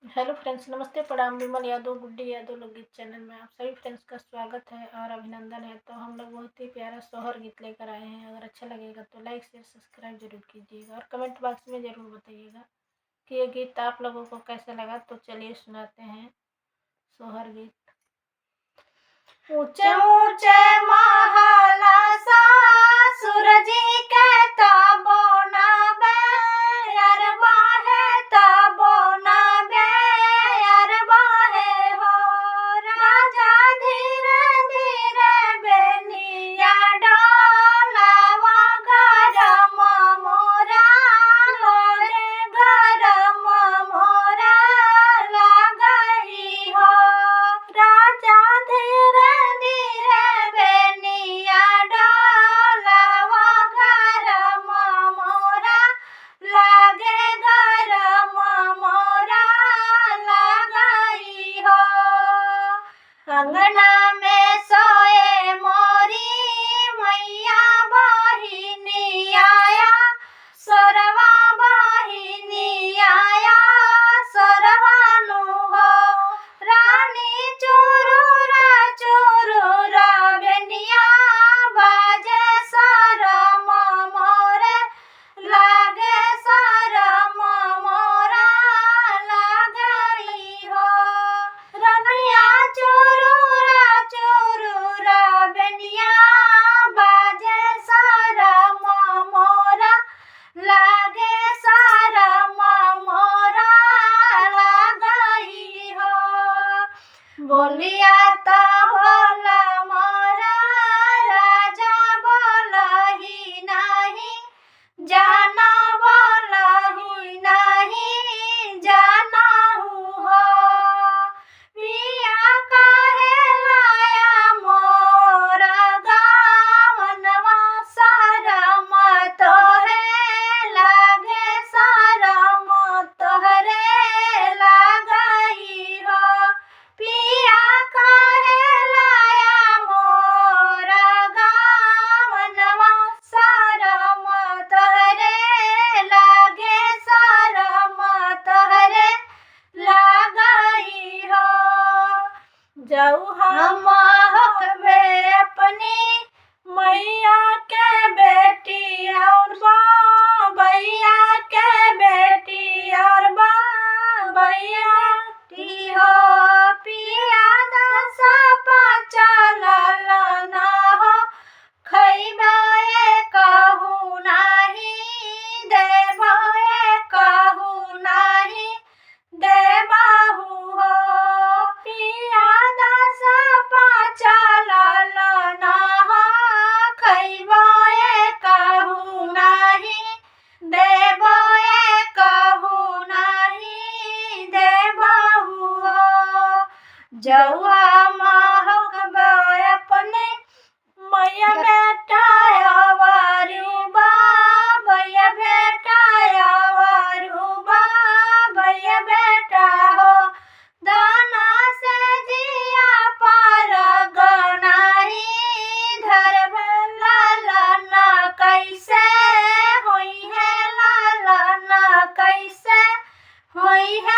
Hello friends, नमस्ते, प्रणाम। विमल यादव, गुड्डी यादव लोकगीत चैनल में आप सभी फ्रेंड्स का स्वागत है और अभिनंदन है। तो हम लोग बहुत ही प्यारा सोहर गीत लेकर आए हैं। अगर अच्छा लगेगा तो लाइक शेयर सब्सक्राइब जरूर कीजिएगा और कमेंट बॉक्स में ज़रूर बताइएगा कि ये गीत आप लोगों को कैसा लगा। तो चलिए सुनाते हैं सोहर गीत। ऊंचे ऊंचे महला सूरज के ताबो ना बेअरबा है, ताबो ना बेअरबा है हो। राजा धीरे धीरे बेनिया डोलावा, गरम मोरा लोरे, गरम मोरा लगई हो। राजा धीरे धीरे बेनिया डोलावा, गरम मोरा लागे, गरम मोरा लगई हो। अंगना में सोए मोरी मैया बहिनी आया, सोरवा बहिनी आया, सोरवानु हो। रानी चुरुरा चुरुरा बेनिया बाजे, सरम मोरे लागे, सरम मोरा लगई हो। रनिया चुरुरा चुरुरा बेनिया बाजे, सरम मोरा लागे, सरम मोरा लगई हो। बोलिया ता बोला मोरा राजा, बोलही नाही जाना, बोलही नाही जाना हो। पिया काहे लाया मोरा गावनवा, सरम तोहरे लागे, सरम तोहरे लगई हो। पिया काहे लाया मोरा गावनवा, सरम तोहरे लागे, सरम तोहरे लगई हो। जाऊ हम हकबे अपनी मैया के बेटी और बाबैया के बेटी और बाबैया टी हो। पिया दस चलल ना हो, खैबे कहू नाही, देबे कहू नाही, देबाहू हो। पिया दस चलल ना हो, खैबे कहू नाही, देबे कहू नाही, देबाहू हो। जौआ महकबे अपने मैया बेटा अवारू बाबैया बेटा अवारू बाबैया बेटा हो। दाना से जिया पर गनाही धरबे, लालन कैसे होई है, लालन कैसे होई है